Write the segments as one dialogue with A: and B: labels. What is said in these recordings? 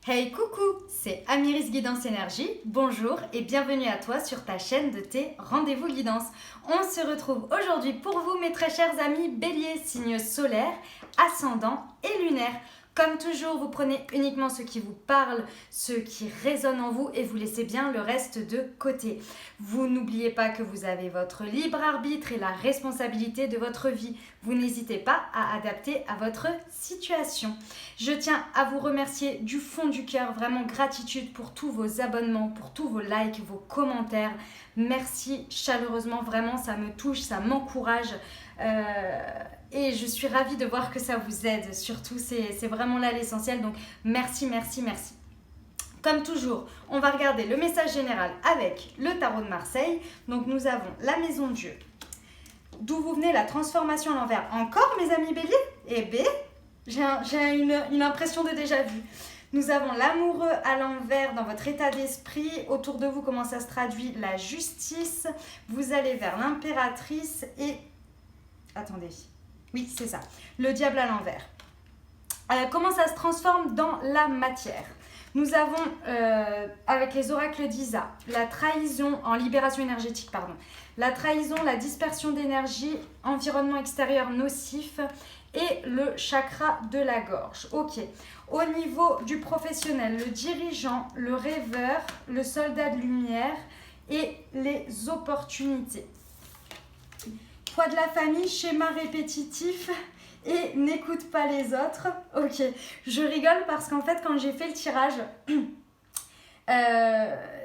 A: Hey coucou, c'est Amiris Guidance Énergie, bonjour et bienvenue à toi sur ta chaîne de tes rendez-vous guidance. On se retrouve aujourd'hui pour vous mes très chers amis Bélier, signe solaire, ascendant et lunaire. Comme toujours, vous prenez uniquement ce qui vous parle, ce qui résonne en vous et vous laissez bien le reste de côté. Vous n'oubliez pas que vous avez votre libre arbitre et la responsabilité de votre vie. Vous n'hésitez pas à adapter à votre situation. Je tiens à vous remercier du fond du cœur, vraiment gratitude pour tous vos abonnements, pour tous vos likes, vos commentaires. Merci chaleureusement, vraiment ça me touche, ça m'encourage. Et je suis ravie de voir que ça vous aide, surtout c'est vraiment là l'essentiel, donc merci. Comme toujours, on va regarder le message général avec le tarot de Marseille. Donc nous avons la maison Dieu. D'où vous venez, la transformation à l'envers. Encore mes amis Bélier? Eh bien, j'ai une impression de déjà vu. Nous avons l'amoureux à l'envers dans votre état d'esprit. Autour de vous, comment ça se traduit? La justice. Vous allez vers l'impératrice et... Attendez. Oui, c'est ça. Le diable à l'envers. Comment ça se transforme dans la matière? Nous avons, avec les oracles d'Isa, la trahison en libération énergétique, pardon. La trahison, la dispersion d'énergie, environnement extérieur nocif et le chakra de la gorge. Ok. Au niveau du professionnel, le dirigeant, le rêveur, le soldat de lumière et les opportunités. Poids de la famille, schéma répétitif et n'écoute pas les autres. Ok, je rigole parce qu'en fait quand j'ai fait le tirage,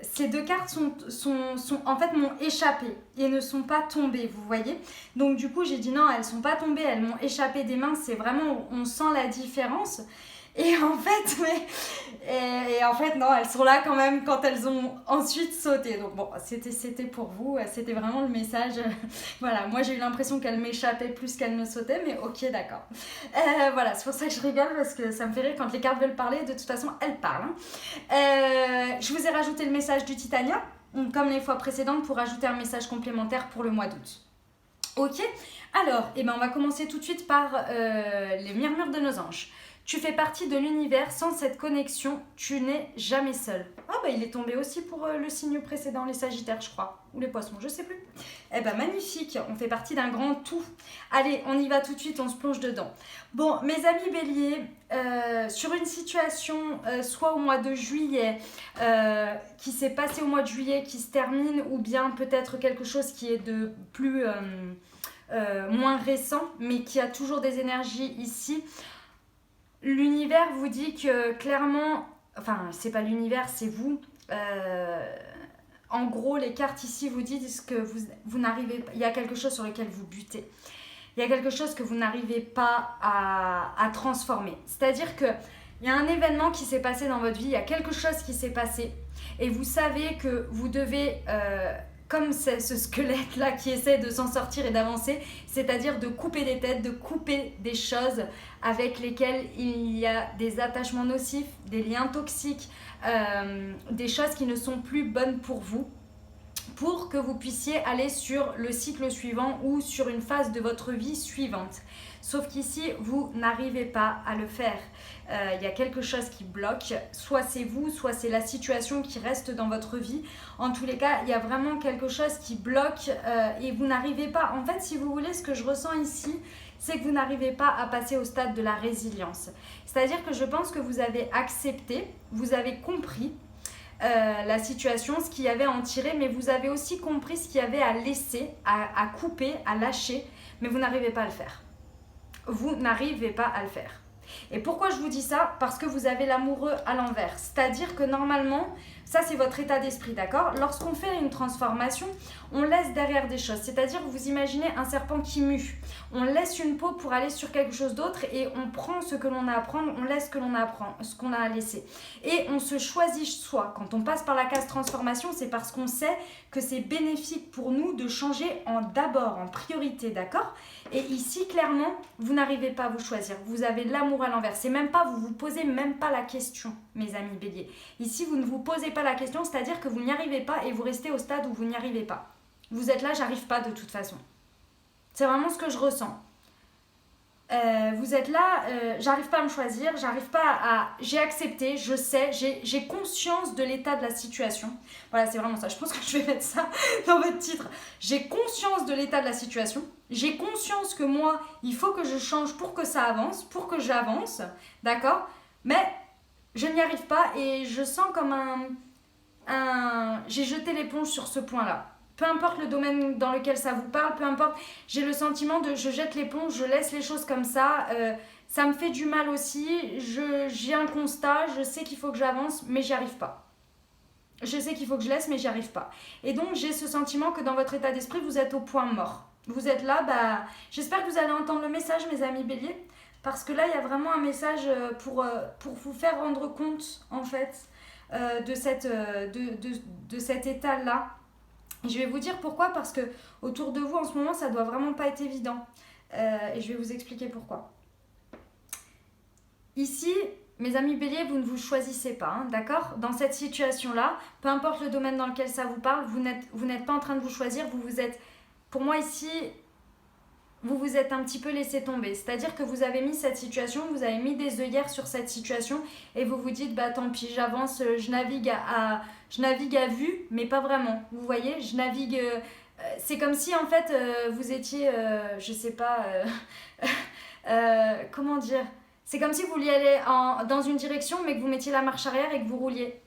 A: ces deux cartes en fait m'ont échappé et ne sont pas tombées, vous voyez. Donc du coup j'ai dit non, elles sont pas tombées, elles m'ont échappé des mains, c'est vraiment, on sent la différence. Et en fait non, elles sont là quand même quand elles ont ensuite sauté. Donc bon, c'était pour vous, c'était vraiment le message. Voilà, moi j'ai eu l'impression qu'elles m'échappaient plus qu'elles ne sautaient, mais ok, d'accord. Voilà, c'est pour ça que je rigole parce que ça me fait rire quand les cartes veulent parler. De toute façon, elles parlent. Je vous ai rajouté le message du Titania, comme les fois précédentes, pour ajouter un message complémentaire pour le mois d'août. Ok, alors, on va commencer tout de suite par les murmures de nos anges. Tu fais partie de l'univers, sans cette connexion, tu n'es jamais seul. Ah il est tombé aussi pour le signe précédent, les Sagittaires je crois, ou les Poissons, je sais plus. Magnifique, on fait partie d'un grand tout. Allez, on y va tout de suite, on se plonge dedans. Bon, mes amis Bélier, sur une situation, soit au mois de juillet, qui s'est passé au mois de juillet, qui se termine, ou bien peut-être quelque chose qui est de plus... moins récent, mais qui a toujours des énergies ici. L'univers vous dit que clairement, enfin c'est pas l'univers, c'est vous. En gros, les cartes ici vous disent que vous n'arrivez pas, il y a quelque chose sur lequel vous butez. Il y a quelque chose que vous n'arrivez pas à transformer. C'est-à-dire que il y a un événement qui s'est passé dans votre vie, il y a quelque chose qui s'est passé et vous savez que vous devez... comme c'est ce squelette-là qui essaie de s'en sortir et d'avancer, c'est-à-dire de couper des têtes, de couper des choses avec lesquelles il y a des attachements nocifs, des liens toxiques, des choses qui ne sont plus bonnes pour vous, pour que vous puissiez aller sur le cycle suivant ou sur une phase de votre vie suivante. Sauf qu'ici, vous n'arrivez pas à le faire. Il y a quelque chose qui bloque, soit c'est vous, soit c'est la situation qui reste dans votre vie. En tous les cas, il y a vraiment quelque chose qui bloque et vous n'arrivez pas. En fait, si vous voulez, ce que je ressens ici, c'est que vous n'arrivez pas à passer au stade de la résilience. C'est-à-dire que je pense que vous avez accepté, vous avez compris la situation, ce qu'il y avait à en tirer, mais vous avez aussi compris ce qu'il y avait à laisser, à couper, à lâcher, mais vous n'arrivez pas à le faire. Vous n'arrivez pas à le faire. Et pourquoi je vous dis ça? Parce que vous avez l'amoureux à l'envers. C'est-à-dire que normalement, ça c'est votre état d'esprit, d'accord? Lorsqu'on fait une transformation, on laisse derrière des choses. C'est-à-dire, vous imaginez un serpent qui mue. On laisse une peau pour aller sur quelque chose d'autre et on prend ce que l'on a à prendre, on laisse ce que l'on a à prendre, ce qu'on a à laisser. Et on se choisit soi. Quand on passe par la case transformation, c'est parce qu'on sait que c'est bénéfique pour nous de changer d'abord, en priorité, d'accord? Et ici, clairement, vous n'arrivez pas à vous choisir. Vous avez l'amour à l'envers. C'est même pas, vous vous posez même pas la question, mes amis Bélier. Ici, vous ne vous posez pas la question, c'est-à-dire que vous n'y arrivez pas et vous restez au stade où vous n'y arrivez pas. Vous êtes là, j'arrive pas de toute façon. C'est vraiment ce que je ressens. Vous êtes là, j'arrive pas à me choisir, j'arrive pas à... J'ai accepté, je sais, j'ai conscience de l'état de la situation. Voilà, c'est vraiment ça. Je pense que je vais mettre ça dans votre titre. J'ai conscience de l'état de la situation. J'ai conscience que moi, il faut que je change pour que ça avance, pour que j'avance. D'accord? Mais je n'y arrive pas et je sens comme j'ai jeté l'éponge sur ce point-là. Peu importe le domaine dans lequel ça vous parle, peu importe, j'ai le sentiment de je jette l'éponge, je laisse les choses comme ça. Ça me fait du mal aussi. J'ai un constat, je sais qu'il faut que j'avance, mais j'y arrive pas. Je sais qu'il faut que je laisse, mais j'y arrive pas. Et donc j'ai ce sentiment que dans votre état d'esprit, vous êtes au point mort. Vous êtes là, j'espère que vous allez entendre le message, mes amis béliers, parce que là, il y a vraiment un message pour vous faire rendre compte, en fait, de cet état-là. Je vais vous dire pourquoi, parce que autour de vous en ce moment ça doit vraiment pas être évident, et je vais vous expliquer pourquoi. Ici, mes amis béliers, vous ne vous choisissez pas, hein, d'accord? Dans cette situation là, peu importe le domaine dans lequel ça vous parle, vous n'êtes pas en train de vous choisir, vous êtes, pour moi ici, vous vous êtes un petit peu laissé tomber. C'est-à-dire que vous avez mis cette situation, vous avez mis des œillères sur cette situation et vous vous dites, tant pis, j'avance, je navigue à vue, mais pas vraiment. Vous voyez, je navigue... c'est comme si en fait vous étiez, je sais pas, comment dire, c'est comme si vous vouliez aller dans une direction mais que vous mettiez la marche arrière et que vous rouliez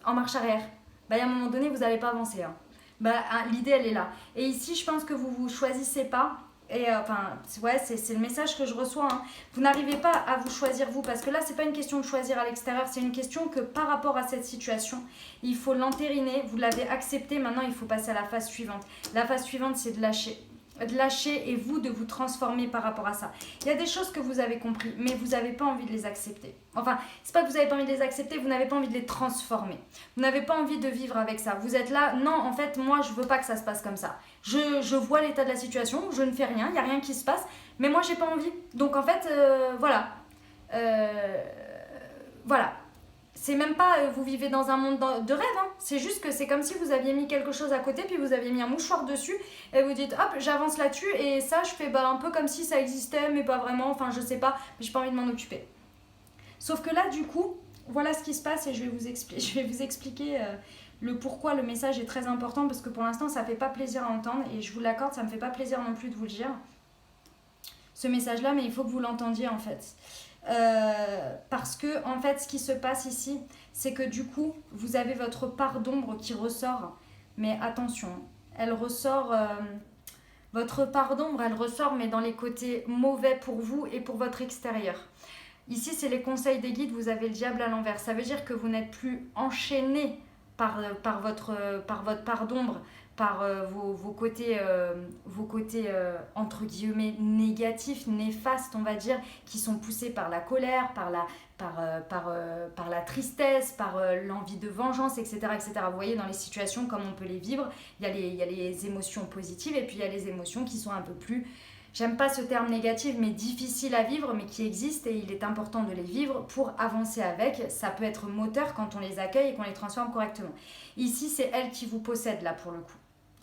A: en marche arrière. À un moment donné, vous n'allez pas avancer. Hein. L'idée, elle est là. Et ici, je pense que vous ne vous choisissez pas. Et c'est le message que je reçois. Hein. Vous n'arrivez pas à vous choisir vous, parce que là, c'est pas une question de choisir à l'extérieur, c'est une question que par rapport à cette situation, il faut l'entériner. Vous l'avez accepté, maintenant il faut passer à la phase suivante. La phase suivante, c'est de lâcher. De lâcher et vous de vous transformer par rapport à ça. Il y a des choses que vous avez compris, mais vous n'avez pas envie de les accepter. Enfin, c'est pas que vous n'avez pas envie de les accepter, vous n'avez pas envie de les transformer. Vous n'avez pas envie de vivre avec ça. Vous êtes là, non, en fait, moi, je veux pas que ça se passe comme ça. Je vois l'état de la situation, je ne fais rien, il n'y a rien qui se passe, mais moi, j'ai pas envie. Donc, en fait, voilà. Voilà. C'est même pas vous vivez dans un monde de rêve, hein. C'est juste que c'est comme si vous aviez mis quelque chose à côté, puis vous aviez mis un mouchoir dessus, et vous dites hop, j'avance là-dessus, et ça, je fais un peu comme si ça existait, mais pas vraiment, enfin, je sais pas, mais j'ai pas envie de m'en occuper. Sauf que là, du coup, voilà ce qui se passe, et je vais vous expliquer le pourquoi le message est très important, parce que pour l'instant, ça fait pas plaisir à entendre, et je vous l'accorde, ça me fait pas plaisir non plus de vous le dire, ce message-là, mais il faut que vous l'entendiez en fait. Parce que en fait ce qui se passe ici c'est que du coup vous avez votre part d'ombre qui ressort, mais attention, elle ressort, votre part d'ombre elle ressort, mais dans les côtés mauvais pour vous et pour votre extérieur. Ici c'est les conseils des guides, vous avez le diable à l'envers, ça veut dire que vous n'êtes plus enchaîné par votre part d'ombre, par vos côtés entre guillemets négatifs, néfastes on va dire, qui sont poussés par la colère, par la tristesse, par l'envie de vengeance, etc., etc. Vous voyez, dans les situations comme on peut les vivre, il y a les émotions positives et puis il y a les émotions qui sont un peu plus, j'aime pas ce terme négatif, mais difficiles à vivre, mais qui existent et il est important de les vivre pour avancer avec. Ça peut être moteur quand on les accueille et qu'on les transforme correctement. Ici, c'est elle qui vous possède là pour le coup.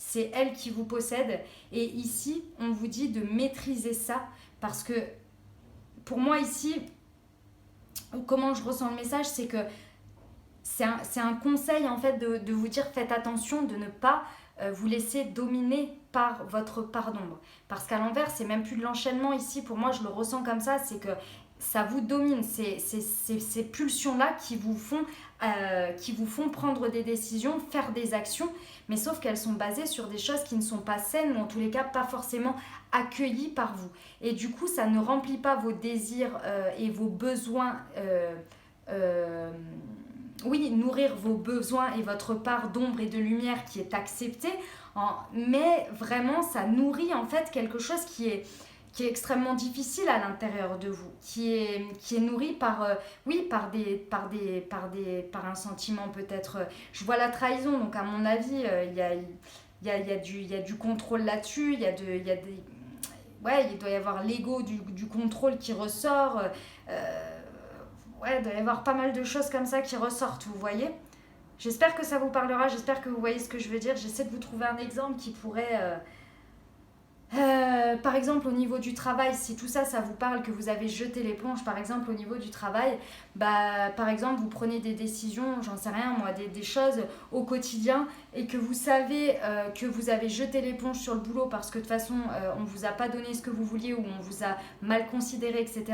A: C'est elle qui vous possède et ici, on vous dit de maîtriser ça parce que pour moi ici, comment je ressens le message, c'est que c'est un conseil en fait de vous dire faites attention de ne pas vous laisser dominer par votre part d'ombre. Parce qu'à l'envers, c'est même plus de l'enchaînement ici. Pour moi, je le ressens comme ça, c'est que ça vous domine. C'est ces pulsions-là qui vous font prendre des décisions, faire des actions, mais sauf qu'elles sont basées sur des choses qui ne sont pas saines, ou en tous les cas pas forcément accueillies par vous. Et du coup, ça ne remplit pas vos désirs et vos besoins. Oui, nourrir vos besoins et votre part d'ombre et de lumière qui est acceptée, mais vraiment ça nourrit en fait quelque chose qui est extrêmement difficile à l'intérieur de vous, qui est nourri par un sentiment peut-être, je vois la trahison, donc à mon avis il y a du contrôle là-dessus, il doit y avoir l'ego du contrôle qui ressort. Il doit y avoir pas mal de choses comme ça qui ressortent, vous voyez. J'espère que ça vous parlera, j'espère que vous voyez ce que je veux dire. J'essaie de vous trouver un exemple qui pourrait Par exemple au niveau du travail, si tout ça, ça vous parle, que vous avez jeté l'éponge, par exemple au niveau du travail, bah, par exemple vous prenez des décisions, j'en sais rien moi, des choses au quotidien et que vous savez que vous avez jeté l'éponge sur le boulot parce que de toute façon on vous a pas donné ce que vous vouliez ou on vous a mal considéré, etc.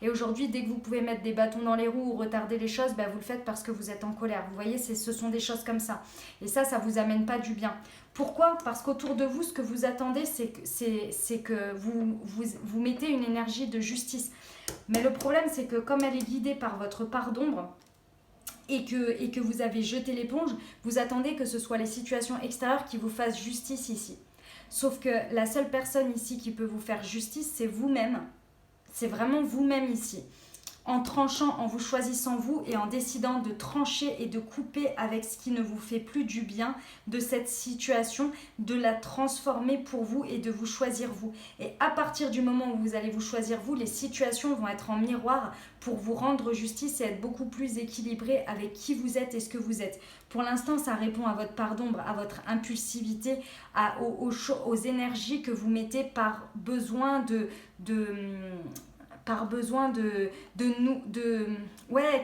A: Et aujourd'hui, dès que vous pouvez mettre des bâtons dans les roues ou retarder les choses, bah, vous le faites parce que vous êtes en colère. Vous voyez, ce sont des choses comme ça. Et ça vous amène pas du bien. Pourquoi? Parce qu'autour de vous, ce que vous attendez, c'est que vous mettez une énergie de justice. Mais le problème, c'est que comme elle est guidée par votre part d'ombre, et que vous avez jeté l'éponge, vous attendez que ce soit les situations extérieures qui vous fassent justice ici. Sauf que la seule personne ici qui peut vous faire justice, c'est vous-même. C'est vraiment vous-même ici. En tranchant, en vous choisissant vous et en décidant de trancher et de couper avec ce qui ne vous fait plus du bien de cette situation, de la transformer pour vous et de vous choisir vous. Et à partir du moment où vous allez vous choisir vous, les situations vont être en miroir pour vous rendre justice et être beaucoup plus équilibré avec qui vous êtes et ce que vous êtes. Pour l'instant, ça répond à votre part d'ombre, à votre impulsivité, aux énergies que vous mettez par besoin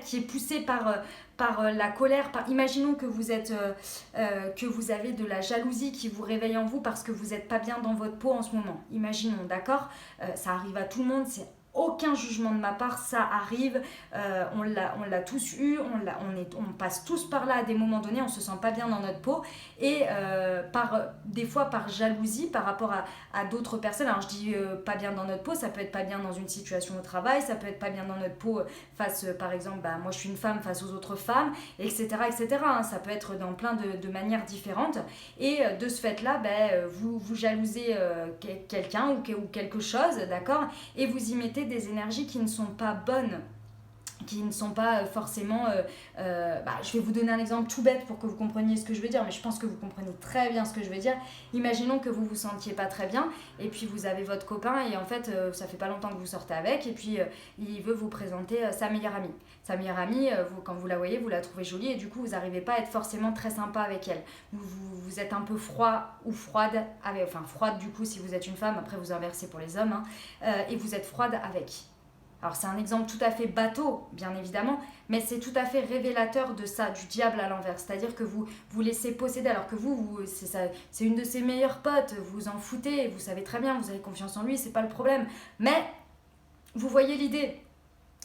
A: qui est poussé par la colère. Imaginons que que vous avez de la jalousie qui vous réveille en vous parce que vous n'êtes pas bien dans votre peau en ce moment. Imaginons, d'accord? Ça arrive à tout le monde, c'est aucun jugement de ma part, ça arrive, on l'a tous eu, on passe tous par là à des moments donnés, on se sent pas bien dans notre peau et des fois par jalousie par rapport à d'autres personnes. Alors je dis pas bien dans notre peau, ça peut être pas bien dans une situation au travail, ça peut être pas bien dans notre peau face par exemple, moi je suis une femme face aux autres femmes, etc. hein, ça peut être dans plein de manières différentes et de ce fait là, vous jalousez quelqu'un ou quelque chose, d'accord, et vous y mettez des énergies qui ne sont pas bonnes, qui ne sont pas forcément... je vais vous donner un exemple tout bête pour que vous compreniez ce que je veux dire, mais je pense que vous comprenez très bien ce que je veux dire. Imaginons que vous vous sentiez pas très bien, et puis vous avez votre copain, et en fait, ça fait pas longtemps que vous sortez avec, et puis il veut vous présenter sa meilleure amie. Sa meilleure amie, quand vous la voyez, vous la trouvez jolie, et du coup, vous n'arrivez pas à être forcément très sympa avec elle. Vous êtes un peu froid ou froide, froide du coup si vous êtes une femme, après vous inversez pour les hommes, et vous êtes froide avec. Alors c'est un exemple tout à fait bateau, bien évidemment, mais c'est tout à fait révélateur de ça, du diable à l'envers. C'est-à-dire que vous laissez posséder, alors que c'est une de ses meilleures potes, vous en foutez, vous savez très bien, vous avez confiance en lui, c'est pas le problème. Mais vous voyez l'idée,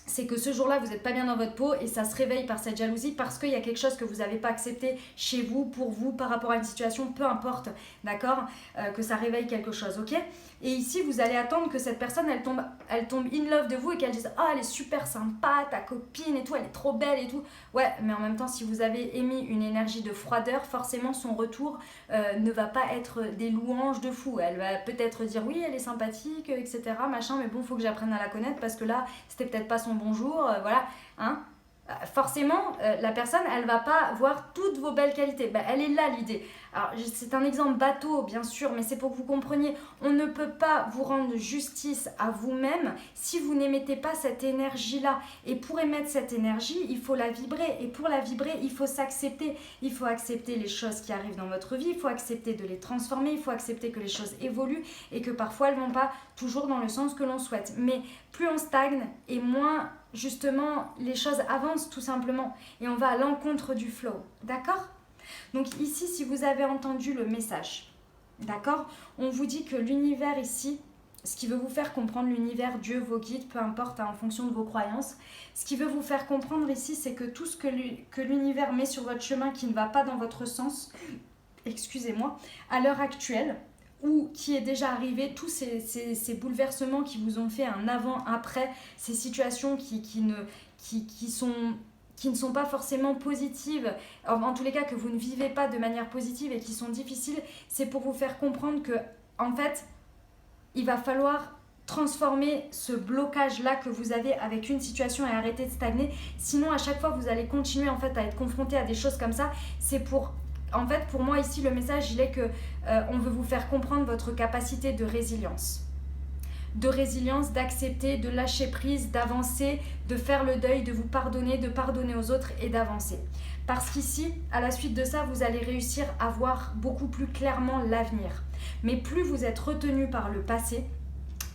A: c'est que ce jour-là, vous n'êtes pas bien dans votre peau et ça se réveille par cette jalousie parce qu'il y a quelque chose que vous n'avez pas accepté chez vous, pour vous, par rapport à une situation, peu importe, d'accord, que ça réveille quelque chose, ok? Et ici, vous allez attendre que cette personne, elle tombe in love de vous et qu'elle dise « Ah, elle est super sympa, ta copine et tout, elle est trop belle et tout. » Ouais, mais en même temps, si vous avez émis une énergie de froideur, forcément, son retour ne va pas être des louanges de fou. Elle va peut-être dire « Oui, elle est sympathique, etc. » machin, mais bon, il faut que j'apprenne à la connaître parce que là, c'était peut-être pas son bonjour, voilà, hein. Forcément, la personne, elle va pas voir toutes vos belles qualités. Elle est là l'idée. Alors, c'est un exemple bateau, bien sûr, mais c'est pour que vous compreniez. On ne peut pas vous rendre justice à vous-même si vous n'émettez pas cette énergie-là. Et pour émettre cette énergie, il faut la vibrer. Et pour la vibrer, il faut s'accepter. Il faut accepter les choses qui arrivent dans votre vie. Il faut accepter de les transformer. Il faut accepter que les choses évoluent et que parfois, elles ne vont pas toujours dans le sens que l'on souhaite. Mais plus on stagne et moins... justement, les choses avancent tout simplement et on va à l'encontre du flow, d'accord? Donc ici, si vous avez entendu le message, d'accord, on vous dit que l'univers ici, ce qui veut vous faire comprendre, l'univers, Dieu, vos guides, peu importe, en fonction de vos croyances, ce qui veut vous faire comprendre ici, c'est que tout ce que l'univers met sur votre chemin qui ne va pas dans votre sens, excusez-moi, à l'heure actuelle, ou qui est déjà arrivé, tous ces bouleversements qui vous ont fait un avant-après, ces situations qui ne sont pas forcément positives, en tous les cas que vous ne vivez pas de manière positive et qui sont difficiles, c'est pour vous faire comprendre que, en fait, il va falloir transformer ce blocage-là que vous avez avec une situation et arrêter de stagner. Sinon, à chaque fois, vous allez continuer en fait à être confronté à des choses comme ça. C'est pour... En fait, pour moi, ici, le message, il est que on veut vous faire comprendre votre capacité de résilience. de résilience, d'accepter, de lâcher prise, d'avancer, de faire le deuil, de vous pardonner, de pardonner aux autres et d'avancer. Parce qu'ici, à la suite de ça, vous allez réussir à voir beaucoup plus clairement l'avenir. Mais plus vous êtes retenu par le passé,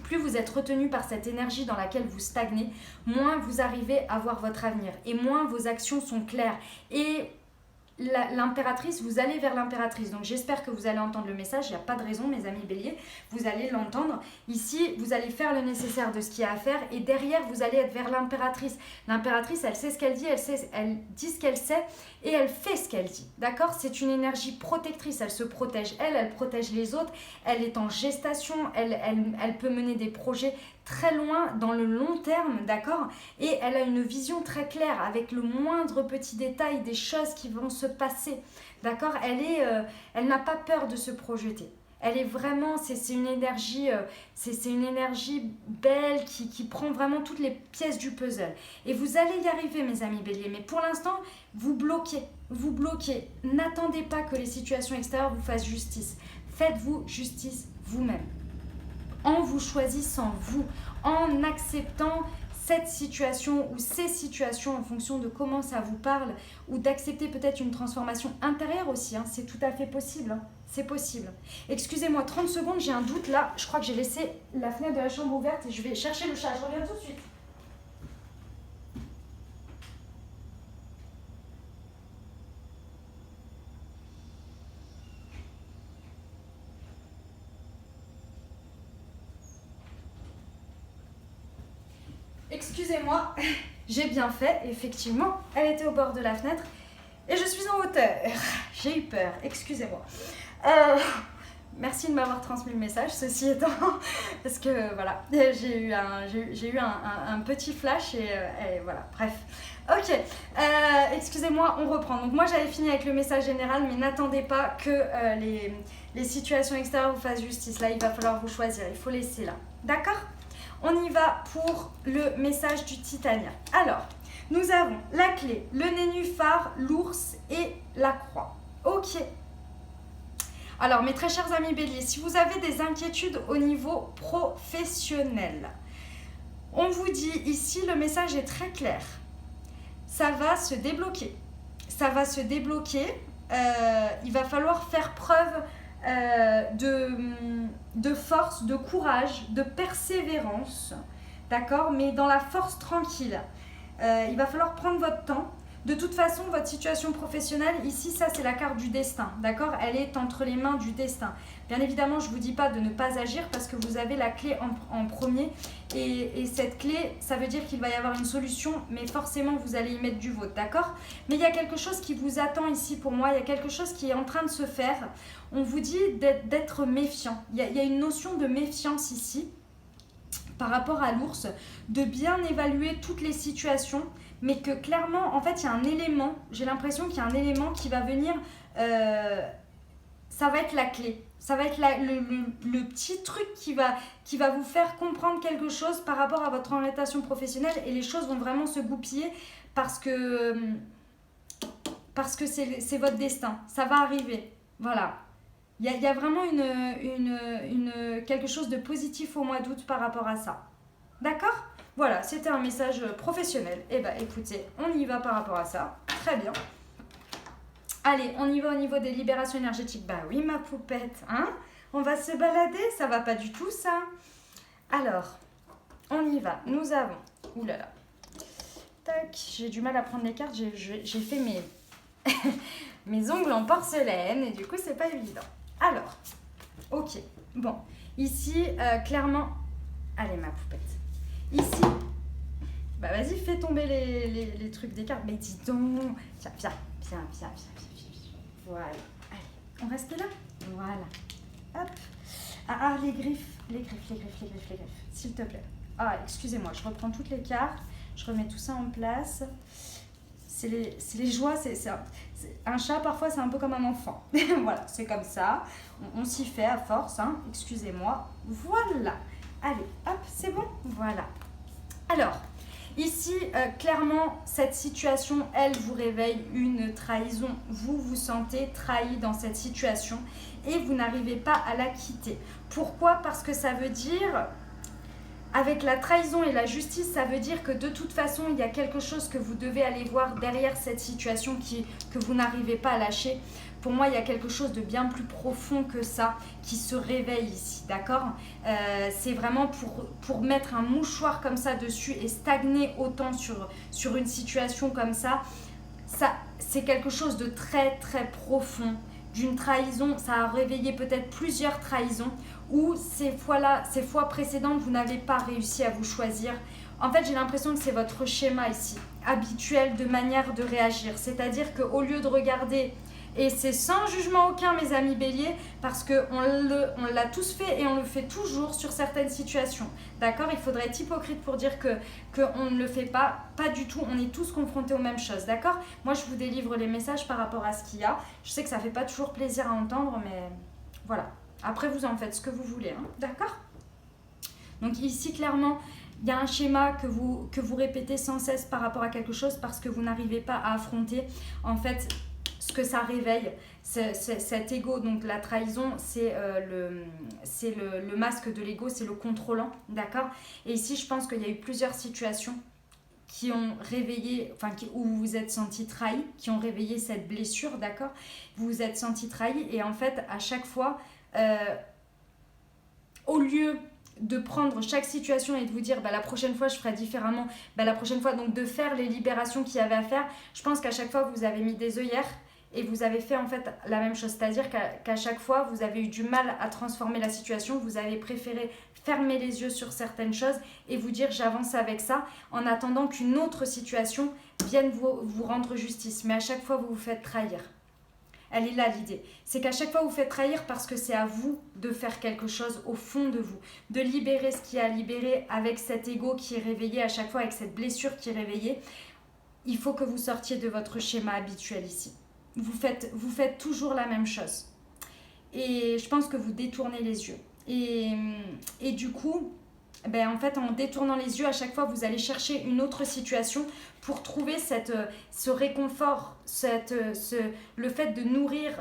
A: plus vous êtes retenu par cette énergie dans laquelle vous stagnez, moins vous arrivez à voir votre avenir et moins vos actions sont claires. Et l'impératrice, vous allez vers l'impératrice. Donc j'espère que vous allez entendre le message. Il n'y a pas de raison, mes amis béliers, vous allez l'entendre. Ici, vous allez faire le nécessaire de ce qu'il y a à faire et derrière, vous allez être vers l'impératrice. L'impératrice, elle sait ce qu'elle dit, elle dit ce qu'elle sait et elle fait ce qu'elle dit. D'accord? C'est une énergie protectrice. Elle se protège, elle protège les autres. Elle est en gestation, elle peut mener des projets très loin dans le long terme, d'accord? Et elle a une vision très claire avec le moindre petit détail des choses qui vont se passer, d'accord? Elle n'a pas peur de se projeter. Elle est vraiment, c'est une énergie, une énergie belle qui prend vraiment toutes les pièces du puzzle. Et vous allez y arriver, mes amis béliers. Mais pour l'instant, vous bloquez. N'attendez pas que les situations extérieures vous fassent justice. Faites-vous justice vous-même. En vous choisissant vous, en acceptant cette situation ou ces situations en fonction de comment ça vous parle ou d'accepter peut-être une transformation intérieure aussi, hein, c'est tout à fait possible, hein, c'est possible. Excusez-moi, 30 secondes, j'ai un doute là, je crois que j'ai laissé la fenêtre de la chambre ouverte et je vais chercher le chat, je reviens tout de suite. Excusez-moi, j'ai bien fait, effectivement, elle était au bord de la fenêtre et je suis en hauteur. J'ai eu peur, excusez-moi. Merci de m'avoir transmis le message, ceci étant, parce que voilà, j'ai eu un petit flash et voilà, bref. Ok, excusez-moi, on reprend. Donc moi j'avais fini avec le message général, mais n'attendez pas que les situations extérieures vous fassent justice. Là, il va falloir vous choisir, il faut laisser là. D'accord ? On y va pour le message du Titania. Alors, nous avons la clé, le nénuphar, l'ours et la croix. Ok. Alors, mes très chers amis béliers, si vous avez des inquiétudes au niveau professionnel, on vous dit ici, le message est très clair. Ça va se débloquer. Ça va se débloquer. Il va falloir faire preuve de force, de courage, de persévérance, d'accord, mais dans la force tranquille. Il va falloir prendre votre temps. De toute façon, votre situation professionnelle, ici, ça c'est la carte du destin, d'accord? Elle est entre les mains du destin. Bien évidemment, je ne vous dis pas de ne pas agir parce que vous avez la clé en premier. Et cette clé, ça veut dire qu'il va y avoir une solution, mais forcément, vous allez y mettre du vôtre, d'accord? Mais il y a quelque chose qui vous attend ici pour moi. Il y a quelque chose qui est en train de se faire. On vous dit d'être méfiant. Il y a une notion de méfiance ici par rapport à l'ours, de bien évaluer toutes les situations, mais que clairement, en fait, il y a un élément, j'ai l'impression qu'il y a un élément qui va venir, ça va être la clé, ça va être le petit truc qui va vous faire comprendre quelque chose par rapport à votre orientation professionnelle et les choses vont vraiment se goupiller parce que c'est votre destin, ça va arriver, voilà. Il y a vraiment quelque chose de positif au mois d'août par rapport à ça. D'accord ? Voilà, c'était un message professionnel. Eh bien, écoutez, on y va par rapport à ça. Très bien. Allez, on y va au niveau des libérations énergétiques. Bah oui, ma poupette, hein ? On va se balader, ça va pas du tout, ça. Alors, on y va. Nous avons... Ouh là là. Tac, j'ai du mal à prendre les cartes. J'ai fait mes ongles en porcelaine et du coup, c'est pas évident. Alors, ok, bon, ici, clairement, allez ma poupette, ici, bah vas-y, fais tomber les trucs des cartes, mais dis donc, viens, voilà, allez, on reste là, voilà, hop, les griffes, s'il te plaît, excusez-moi, je reprends toutes les cartes, je remets tout ça en place. C'est les joies, un chat parfois c'est un peu comme un enfant. Voilà, c'est comme ça, on s'y fait à force, hein. Excusez-moi. Voilà, allez, hop, c'est bon, voilà. Alors, ici, clairement, cette situation, elle vous réveille une trahison. Vous vous sentez trahi dans cette situation et vous n'arrivez pas à la quitter. Pourquoi ? Parce que ça veut dire... avec la trahison et la justice, ça veut dire que de toute façon, il y a quelque chose que vous devez aller voir derrière cette situation que vous n'arrivez pas à lâcher. Pour moi, il y a quelque chose de bien plus profond que ça qui se réveille ici, d'accord? C'est vraiment pour mettre un mouchoir comme ça dessus et stagner autant sur une situation comme ça, c'est quelque chose de très très profond, d'une trahison. Ça a réveillé peut-être plusieurs trahisons ou ces fois précédentes, vous n'avez pas réussi à vous choisir. En fait, j'ai l'impression que c'est votre schéma ici, habituel de manière de réagir. C'est-à-dire qu'au lieu de regarder, et c'est sans jugement aucun, mes amis béliers, parce qu'on l'a tous fait et on le fait toujours sur certaines situations. D'accord? Il faudrait être hypocrite pour dire qu'on ne le fait pas. Pas du tout, on est tous confrontés aux mêmes choses. D'accord? Moi, je vous délivre les messages par rapport à ce qu'il y a. Je sais que ça ne fait pas toujours plaisir à entendre, mais voilà. Après, vous en faites ce que vous voulez. Hein? D'accord? Donc ici, clairement, il y a un schéma que vous répétez sans cesse par rapport à quelque chose parce que vous n'arrivez pas à affronter, en fait, ce que ça réveille. Cet ego, donc la trahison, c'est le masque de l'ego, c'est le contrôlant, d'accord? Et ici, je pense qu'il y a eu plusieurs situations qui ont réveillé, où vous vous êtes senti trahi, qui ont réveillé cette blessure, d'accord? Vous vous êtes senti trahi et en fait, à chaque fois, au lieu de prendre chaque situation et de vous dire la prochaine fois je ferai différemment, la prochaine fois, donc de faire les libérations qu'il y avait à faire, je pense qu'à chaque fois vous avez mis des œillères et vous avez fait en fait la même chose, c'est-à-dire qu'à chaque fois vous avez eu du mal à transformer la situation, vous avez préféré fermer les yeux sur certaines choses et vous dire j'avance avec ça en attendant qu'une autre situation vienne vous rendre justice, mais à chaque fois vous vous faites trahir. Elle est là l'idée, c'est qu'à chaque fois vous faites trahir parce que c'est à vous de faire quelque chose au fond de vous, de libérer ce qui est à libérer avec cet ego qui est réveillé à chaque fois, avec cette blessure qui est réveillée. Il faut que vous sortiez de votre schéma habituel ici. Vous faites toujours la même chose. Et je pense que vous détournez les yeux. Et du coup, en fait, en détournant les yeux, à chaque fois, vous allez chercher une autre situation pour trouver ce réconfort, le fait de nourrir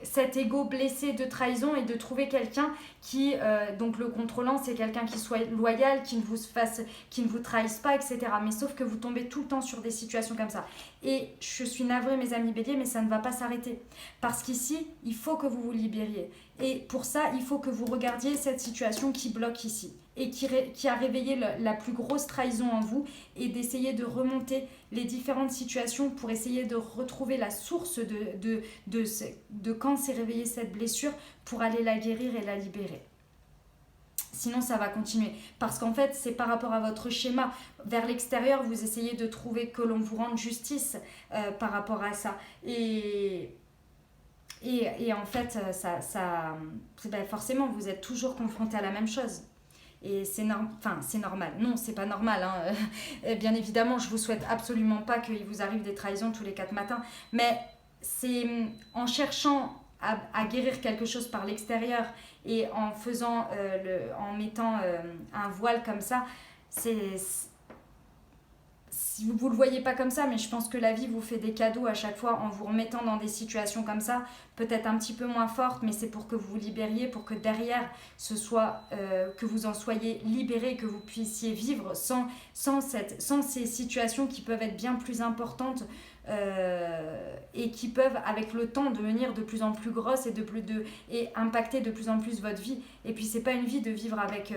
A: cet ego blessé de trahison et de trouver quelqu'un qui, donc le contrôlant, c'est quelqu'un qui soit loyal, qui ne vous trahisse pas, etc. Mais sauf que vous tombez tout le temps sur des situations comme ça. Et je suis navrée, mes amis béliers, mais ça ne va pas s'arrêter. Parce qu'ici, il faut que vous vous libériez. Et pour ça, il faut que vous regardiez cette situation qui bloque ici et qui a réveillé la plus grosse trahison en vous et d'essayer de remonter les différentes situations pour essayer de retrouver la source de quand s'est réveillée cette blessure pour aller la guérir et la libérer. Sinon, ça va continuer. Parce qu'en fait, c'est par rapport à votre schéma. Vers l'extérieur, vous essayez de trouver que l'on vous rende justice par rapport à ça. Et en fait, forcément, vous êtes toujours confronté à la même chose. Et c'est normal. Non, c'est pas normal. Hein. Bien évidemment, je vous souhaite absolument pas qu'il vous arrive des trahisons tous les 4 matins. Mais c'est en cherchant à guérir quelque chose par l'extérieur et en mettant un voile comme ça, si vous ne le voyez pas comme ça, mais je pense que la vie vous fait des cadeaux à chaque fois en vous remettant dans des situations comme ça, peut-être un petit peu moins fortes, mais c'est pour que vous vous libériez, pour que derrière, que vous en soyez libérés, que vous puissiez vivre sans ces situations qui peuvent être bien plus importantes et qui peuvent, avec le temps, devenir de plus en plus grosses et impacter de plus en plus votre vie. Et puis, c'est pas une vie de vivre avec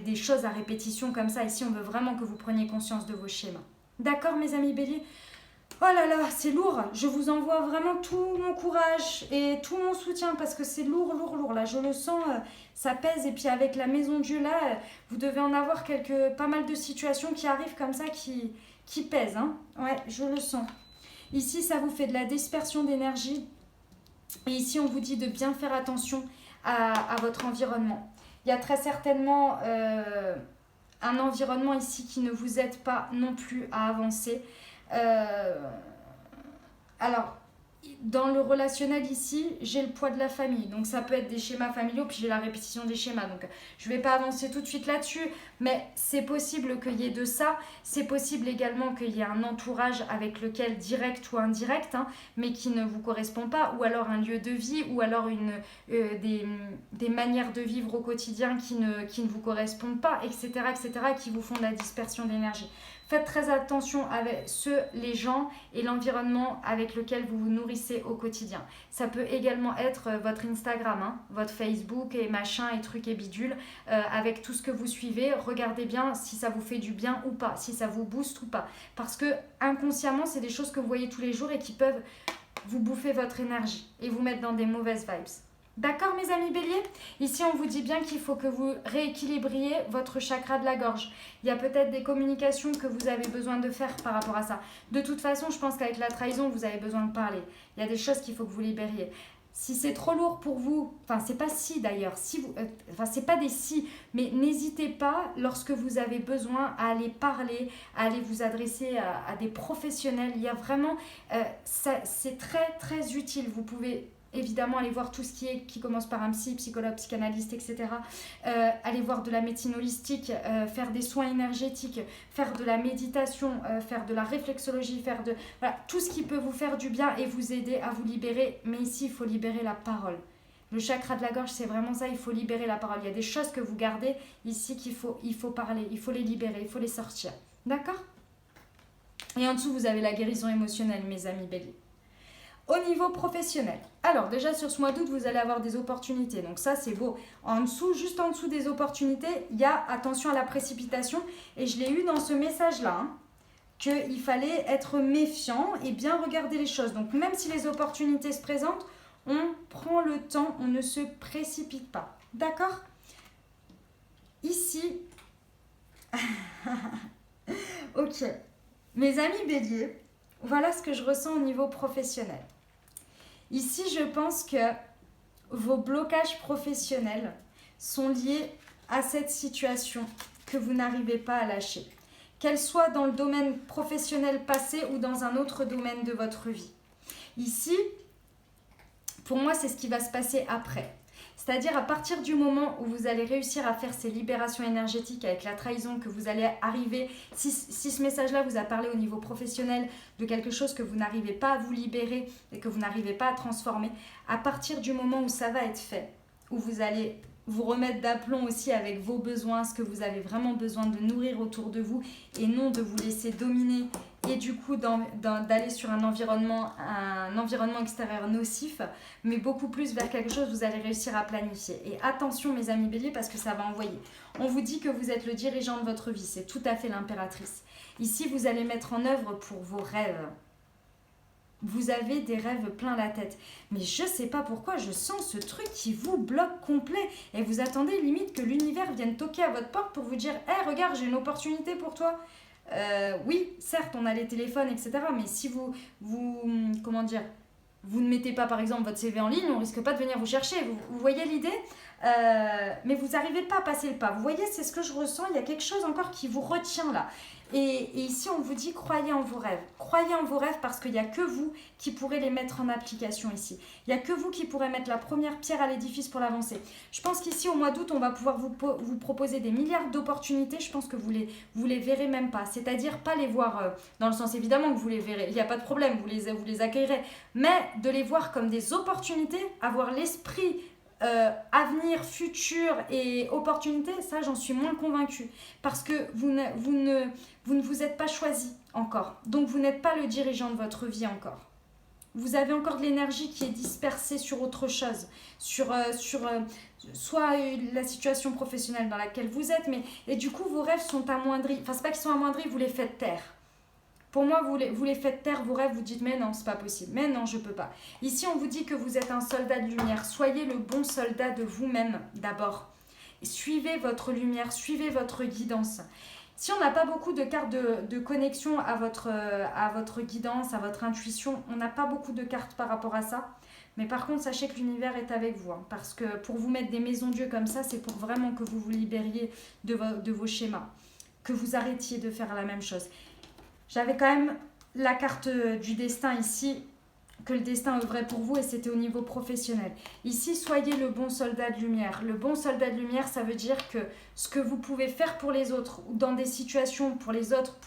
A: des choses à répétition comme ça. Ici, on veut vraiment que vous preniez conscience de vos schémas. D'accord, mes amis béliers? Oh là là, c'est lourd. Je vous envoie vraiment tout mon courage et tout mon soutien parce que c'est lourd, lourd, lourd. Là, je le sens, ça pèse. Et puis avec la maison de Dieu, là, vous devez en avoir pas mal de situations qui arrivent comme ça, qui pèsent. Hein. Ouais, je le sens. Ici, ça vous fait de la dispersion d'énergie. Et ici, on vous dit de bien faire attention à votre environnement. Il y a très certainement un environnement ici qui ne vous aide pas non plus à avancer. Alors, Dans le relationnel ici, j'ai le poids de la famille. Donc ça peut être des schémas familiaux, puis j'ai la répétition des schémas. Donc je ne vais pas avancer tout de suite là-dessus, mais c'est possible qu'il y ait de ça. C'est possible également qu'il y ait un entourage avec lequel, direct ou indirect, hein, mais qui ne vous correspond pas, ou alors un lieu de vie, ou alors des manières de vivre au quotidien qui ne vous correspondent pas, etc., etc., qui vous font de la dispersion d'énergie. Faites très attention avec les gens et l'environnement avec lequel vous vous nourrissez au quotidien. Ça peut également être votre Instagram, hein, votre Facebook et machin et trucs et bidules, avec tout ce que vous suivez. Regardez bien si ça vous fait du bien ou pas, si ça vous booste ou pas. Parce que inconsciemment, c'est des choses que vous voyez tous les jours et qui peuvent vous bouffer votre énergie et vous mettre dans des mauvaises vibes. D'accord mes amis béliers? Ici on vous dit bien qu'il faut que vous rééquilibriez votre chakra de la gorge. Il y a peut-être des communications que vous avez besoin de faire par rapport à ça. De toute façon, je pense qu'avec la trahison, vous avez besoin de parler. Il y a des choses qu'il faut que vous libériez. Si c'est trop lourd pour vous, enfin c'est pas si d'ailleurs, c'est pas des si, mais n'hésitez pas lorsque vous avez besoin à aller parler, à aller vous adresser à des professionnels. Il y a vraiment, c'est très très utile. Vous pouvez évidemment aller voir tout ce qui commence par un psychologue, psychanalyste, etc. Aller voir de la médecine holistique, faire des soins énergétiques, faire de la méditation, faire de la réflexologie, voilà, tout ce qui peut vous faire du bien et vous aider à vous libérer. Mais ici, il faut libérer la parole. Le chakra de la gorge, c'est vraiment ça, il faut libérer la parole. Il y a des choses que vous gardez ici qu'il faut parler, il faut les libérer, il faut les sortir. D'accord? Et en dessous, vous avez la guérison émotionnelle, mes amis béliers. Au niveau professionnel, alors déjà sur ce mois d'août, vous allez avoir des opportunités. Donc ça, c'est beau. En dessous, juste en dessous des opportunités, il y a attention à la précipitation. Et je l'ai eu dans ce message-là, hein, qu'il fallait être méfiant et bien regarder les choses. Donc même si les opportunités se présentent, on prend le temps, on ne se précipite pas. D'accord? Ici, ok. Mes amis béliers, voilà ce que je ressens au niveau professionnel. Ici, je pense que vos blocages professionnels sont liés à cette situation que vous n'arrivez pas à lâcher. Qu'elle soit dans le domaine professionnel passé ou dans un autre domaine de votre vie. Ici, pour moi, c'est ce qui va se passer après. C'est-à-dire à partir du moment où vous allez réussir à faire ces libérations énergétiques avec la trahison, que vous allez arriver, si ce message-là vous a parlé au niveau professionnel de quelque chose que vous n'arrivez pas à vous libérer et que vous n'arrivez pas à transformer, à partir du moment où ça va être fait, où vous allez vous remettre d'aplomb aussi avec vos besoins, ce que vous avez vraiment besoin de nourrir autour de vous et non de vous laisser dominer et du coup d'aller sur un environnement extérieur nocif, mais beaucoup plus vers quelque chose que vous allez réussir à planifier. Et attention mes amis béliers parce que ça va envoyer. On vous dit que vous êtes le dirigeant de votre vie, c'est tout à fait l'impératrice. Ici vous allez mettre en œuvre pour vos rêves. Vous avez des rêves plein la tête. Mais je sais pas pourquoi, je sens ce truc qui vous bloque complet. Et vous attendez limite que l'univers vienne toquer à votre porte pour vous dire « Hey, regarde, j'ai une opportunité pour toi ». Oui, certes, on a les téléphones, etc. Mais si vous ne mettez pas par exemple votre CV en ligne, on risque pas de venir vous chercher. Vous voyez l'idée? Mais vous n'arrivez pas à passer le pas. Vous voyez, c'est ce que je ressens. Il y a quelque chose encore qui vous retient là. Et ici, on vous dit, croyez en vos rêves. Croyez en vos rêves parce qu'il n'y a que vous qui pourrez les mettre en application ici. Il n'y a que vous qui pourrez mettre la première pierre à l'édifice pour l'avancer. Je pense qu'ici, au mois d'août, on va pouvoir vous proposer des milliards d'opportunités. Je pense que vous les verrez même pas. C'est-à-dire pas les voir dans le sens évidemment que vous les verrez. Il n'y a pas de problème, vous les accueillerez. Mais de les voir comme des opportunités, avoir l'esprit avenir, futur et opportunité, ça j'en suis moins convaincue parce que vous ne vous êtes pas choisi encore, donc vous n'êtes pas le dirigeant de votre vie encore. Vous avez encore de l'énergie qui est dispersée sur autre chose, soit la situation professionnelle dans laquelle vous êtes, et du coup vos rêves sont amoindris, enfin c'est pas qu'ils sont amoindris, vous les faites taire. Pour moi, vous les faites taire, vos rêves, vous dites mais non, c'est pas possible, mais non, je peux pas. Ici, on vous dit que vous êtes un soldat de lumière. Soyez le bon soldat de vous-même d'abord. Suivez votre lumière, suivez votre guidance. Si on n'a pas beaucoup de cartes de connexion à votre guidance, à votre intuition, on n'a pas beaucoup de cartes par rapport à ça. Mais par contre, sachez que l'univers est avec vous. Hein, parce que pour vous mettre des maisons Dieu comme ça, c'est pour vraiment que vous vous libériez de vos schémas. Que vous arrêtiez de faire la même chose. J'avais quand même la carte du destin ici. que le destin œuvrait pour vous et c'était au niveau professionnel. Ici, soyez le bon soldat de lumière. Le bon soldat de lumière, ça veut dire que ce que vous pouvez faire pour les autres, ou dans des situations pour les autres,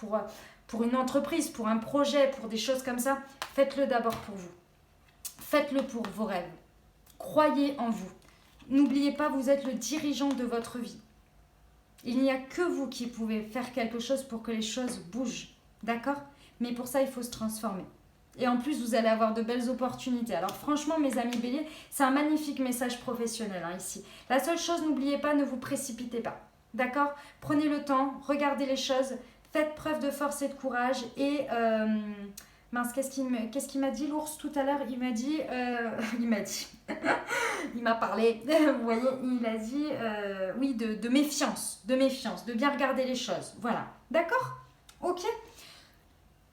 A: pour une entreprise, pour un projet, pour des choses comme ça, faites-le d'abord pour vous. Faites-le pour vos rêves. Croyez en vous. N'oubliez pas, vous êtes le dirigeant de votre vie. Il n'y a que vous qui pouvez faire quelque chose pour que les choses bougent. D'accord? Mais pour ça, il faut se transformer. Et en plus, vous allez avoir de belles opportunités. Alors franchement, mes amis béliers, c'est un magnifique message professionnel ici. La seule chose, n'oubliez pas, ne vous précipitez pas. D'accord? Prenez le temps, regardez les choses, faites preuve de force et de courage. Et mince, qu'est-ce qu'il m'a dit l'ours tout à l'heure? Il m'a dit... il m'a parlé, vous voyez, il a dit, oui, de méfiance, de bien regarder les choses. Voilà, d'accord? Ok.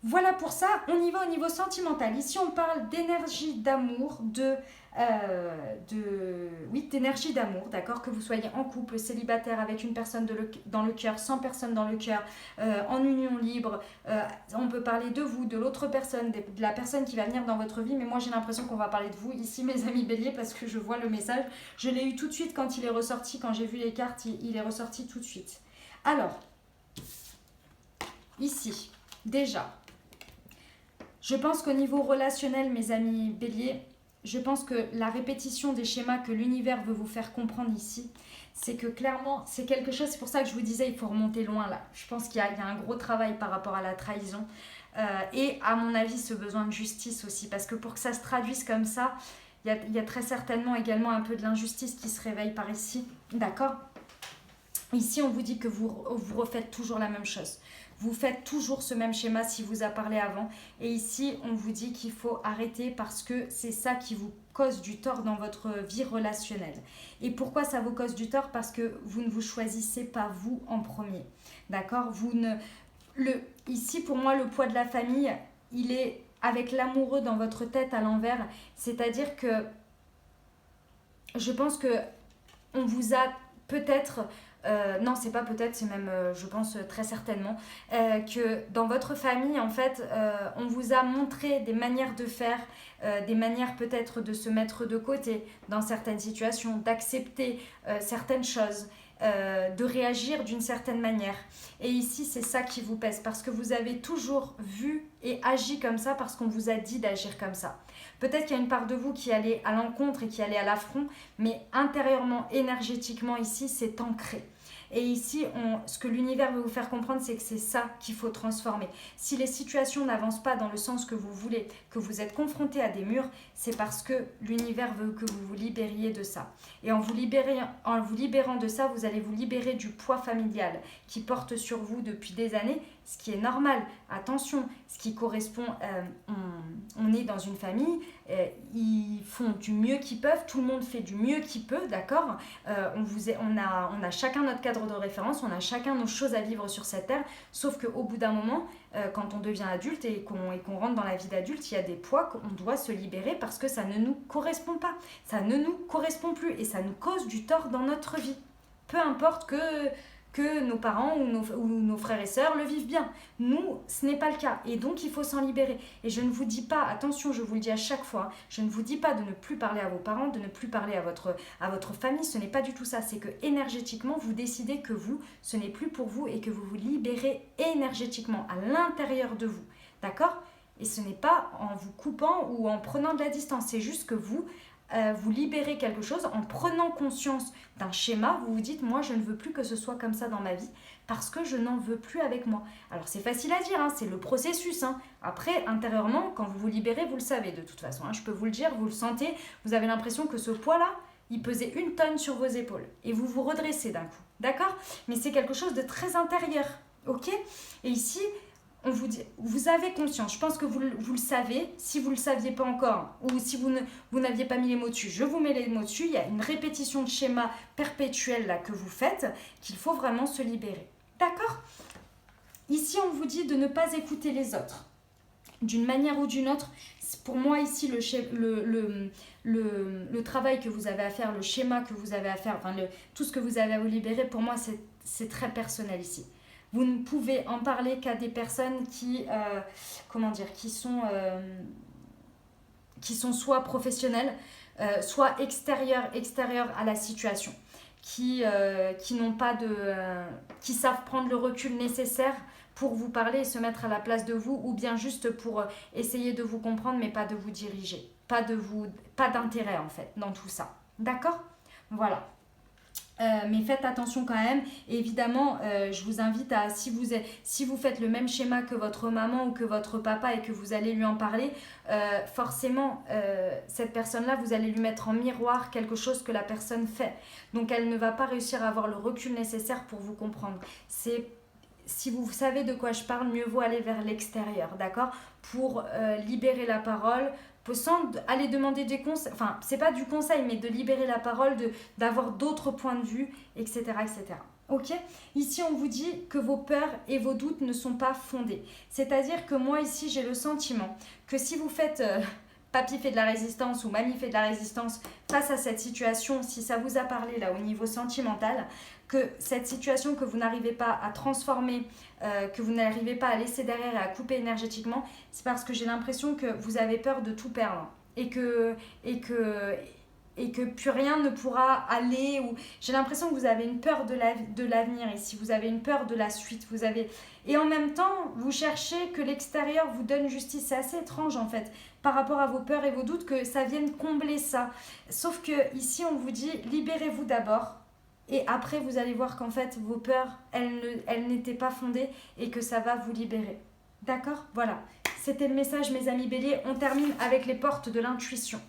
A: Voilà pour ça, on y va au niveau sentimental. Ici, on parle d'énergie d'amour, d'énergie d'amour, d'accord? Que vous soyez en couple, célibataire, avec une personne dans le cœur, 100 personnes dans le cœur, en union libre. On peut parler de vous, de l'autre personne, de la personne qui va venir dans votre vie. Mais moi, j'ai l'impression qu'on va parler de vous ici, mes amis béliers, parce que je vois le message. Je l'ai eu tout de suite quand il est ressorti, quand j'ai vu les cartes, il est ressorti tout de suite. Alors, ici, déjà... Je pense qu'au niveau relationnel, mes amis béliers, je pense que la répétition des schémas que l'univers veut vous faire comprendre ici, c'est que clairement, c'est quelque chose, c'est pour ça que je vous disais, il faut remonter loin là. Je pense qu'il y a un gros travail par rapport à la trahison et à mon avis, ce besoin de justice aussi. Parce que pour que ça se traduise comme ça, il y a très certainement également un peu de l'injustice qui se réveille par ici. D'accord? Ici, on vous dit que vous refaites toujours la même chose. Vous faites toujours ce même schéma si vous a parlé avant. Et ici, on vous dit qu'il faut arrêter parce que c'est ça qui vous cause du tort dans votre vie relationnelle. Et pourquoi ça vous cause du tort? Parce que vous ne vous choisissez pas vous en premier. D'accord? Ici, pour moi, le poids de la famille, il est avec l'amoureux dans votre tête à l'envers. C'est-à-dire que je pense que on vous a peut-être... non, c'est pas peut-être, c'est même, je pense très certainement, que dans votre famille, en fait, on vous a montré des manières de faire, des manières peut-être de se mettre de côté dans certaines situations, d'accepter certaines choses, de réagir d'une certaine manière. Et ici, c'est ça qui vous pèse, parce que vous avez toujours vu et agi comme ça, parce qu'on vous a dit d'agir comme ça. Peut-être qu'il y a une part de vous qui allait à l'encontre et qui allait à l'affront, mais intérieurement, énergétiquement, ici, c'est ancré. Et ici, ce que l'univers veut vous faire comprendre, c'est que c'est ça qu'il faut transformer. Si les situations n'avancent pas dans le sens que vous voulez, que vous êtes confronté à des murs, c'est parce que l'univers veut que vous vous libériez de ça. Et en vous libérant de ça, vous allez vous libérer du poids familial qui porte sur vous depuis des années, ce qui est normal. Attention, ce qui correspond, on est dans une famille, ils font du mieux qu'ils peuvent, tout le monde fait du mieux qu'il peut, d'accord? On a chacun notre cadre de référence, on a chacun nos choses à vivre sur cette terre, sauf qu'au bout d'un moment, quand on devient adulte et qu'on rentre dans la vie d'adulte, il y a des poids qu'on doit se libérer parce que ça ne nous correspond pas, ça ne nous correspond plus et ça nous cause du tort dans notre vie. Peu importe que nos parents ou nos frères et sœurs le vivent bien. Nous, ce n'est pas le cas. Et donc, il faut s'en libérer. Et je ne vous dis pas, attention, je vous le dis à chaque fois, je ne vous dis pas de ne plus parler à vos parents, de ne plus parler à votre famille. Ce n'est pas du tout ça. C'est que énergétiquement, vous décidez que vous, ce n'est plus pour vous et que vous vous libérez énergétiquement à l'intérieur de vous. D'accord? Et ce n'est pas en vous coupant ou en prenant de la distance. C'est juste que vous libérez quelque chose en prenant conscience d'un schéma. Vous vous dites, moi je ne veux plus que ce soit comme ça dans ma vie parce que je n'en veux plus avec moi. Alors c'est facile à dire, hein, c'est le processus, hein. Après, intérieurement, quand vous vous libérez, vous le savez de toute façon, hein. Je peux vous le dire, vous le sentez, vous avez l'impression que ce poids-là, il pesait 1 tonne sur vos épaules et vous vous redressez d'un coup, d'accord? Mais c'est quelque chose de très intérieur, ok? Et ici, vous avez conscience, je pense que vous le savez, si vous ne le saviez pas encore, ou si vous n'aviez pas mis les mots dessus, je vous mets les mots dessus, il y a une répétition de schéma perpétuel là, que vous faites, qu'il faut vraiment se libérer. D'accord? Ici, on vous dit de ne pas écouter les autres. D'une manière ou d'une autre, pour moi ici, le travail que vous avez à faire, le schéma que vous avez à faire, enfin tout ce que vous avez à vous libérer, pour moi, c'est très personnel ici. Vous ne pouvez en parler qu'à des personnes qui sont qui sont soit professionnels, soit extérieurs à la situation, qui n'ont pas qui savent prendre le recul nécessaire pour vous parler et se mettre à la place de vous, ou bien juste pour essayer de vous comprendre, mais pas de vous diriger. Pas d'intérêt en fait dans tout ça. D'accord? Voilà. Mais faites attention quand même. Et évidemment, je vous invite à, si vous faites le même schéma que votre maman ou que votre papa et que vous allez lui en parler, forcément, cette personne-là, vous allez lui mettre en miroir quelque chose que la personne fait. Donc, elle ne va pas réussir à avoir le recul nécessaire pour vous comprendre. Si vous savez de quoi je parle, mieux vaut aller vers l'extérieur, d'accord? Pour libérer la parole, sans aller demander des conseils, enfin, c'est pas du conseil, mais de libérer la parole, d'avoir d'autres points de vue, etc., etc. Ok? Ici, on vous dit que vos peurs et vos doutes ne sont pas fondés. C'est-à-dire que moi, ici, j'ai le sentiment que si vous faites... papy fait de la résistance ou mamie fait de la résistance face à cette situation, si ça vous a parlé là au niveau sentimental, que cette situation que vous n'arrivez pas à transformer, que vous n'arrivez pas à laisser derrière et à couper énergétiquement, c'est parce que j'ai l'impression que vous avez peur de tout perdre et que plus rien ne pourra aller. Ou j'ai l'impression que vous avez une peur de l'avenir ici, vous avez une peur de la suite, et en même temps vous cherchez que l'extérieur vous donne justice. C'est assez étrange en fait par rapport à vos peurs et vos doutes que ça vienne combler ça. Sauf que ici on vous dit libérez-vous d'abord. Et après, vous allez voir qu'en fait, vos peurs, elles n'étaient pas fondées et que ça va vous libérer. D'accord? Voilà. C'était le message, mes amis béliers. On termine avec les portes de l'intuition.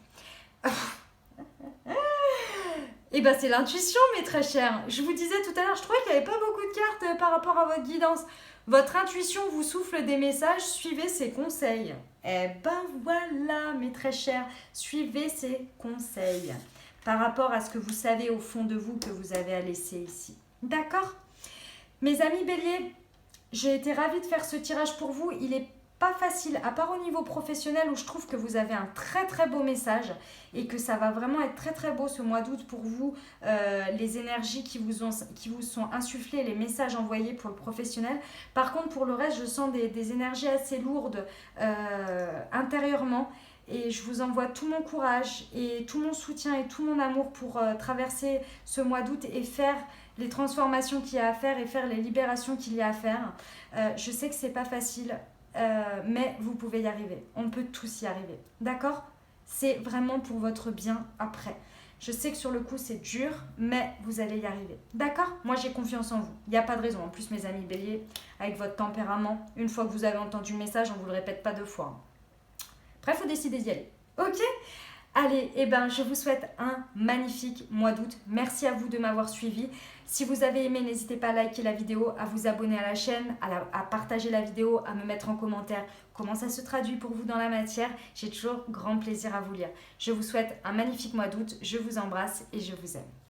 A: Et bien, c'est l'intuition, mes très chers. Je vous disais tout à l'heure, je trouvais qu'il n'y avait pas beaucoup de cartes par rapport à votre guidance. Votre intuition vous souffle des messages, suivez ses conseils. Eh ben voilà, mes très chers, suivez ses conseils par rapport à ce que vous savez au fond de vous que vous avez à laisser ici. D'accord? Mes amis béliers, j'ai été ravie de faire ce tirage pour vous. Il n'est pas facile, à part au niveau professionnel où je trouve que vous avez un très très beau message et que ça va vraiment être très très beau ce mois d'août pour vous, les énergies qui vous sont insufflées, les messages envoyés pour le professionnel. Par contre, pour le reste, je sens des énergies assez lourdes intérieurement. Et je vous envoie tout mon courage et tout mon soutien et tout mon amour pour traverser ce mois d'août et faire les transformations qu'il y a à faire et faire les libérations qu'il y a à faire. Je sais que c'est pas facile, mais vous pouvez y arriver. On peut tous y arriver. D'accord? C'est vraiment pour votre bien après. Je sais que sur le coup c'est dur, mais vous allez y arriver. D'accord? Moi j'ai confiance en vous. Il n'y a pas de raison. En plus mes amis béliers, avec votre tempérament, une fois que vous avez entendu le message, on ne vous le répète pas 2 fois. Bref, il faut décider d'y aller. Ok? Allez, je vous souhaite un magnifique mois d'août. Merci à vous de m'avoir suivi. Si vous avez aimé, n'hésitez pas à liker la vidéo, à vous abonner à la chaîne, à partager la vidéo, à me mettre en commentaire comment ça se traduit pour vous dans la matière. J'ai toujours grand plaisir à vous lire. Je vous souhaite un magnifique mois d'août. Je vous embrasse et je vous aime.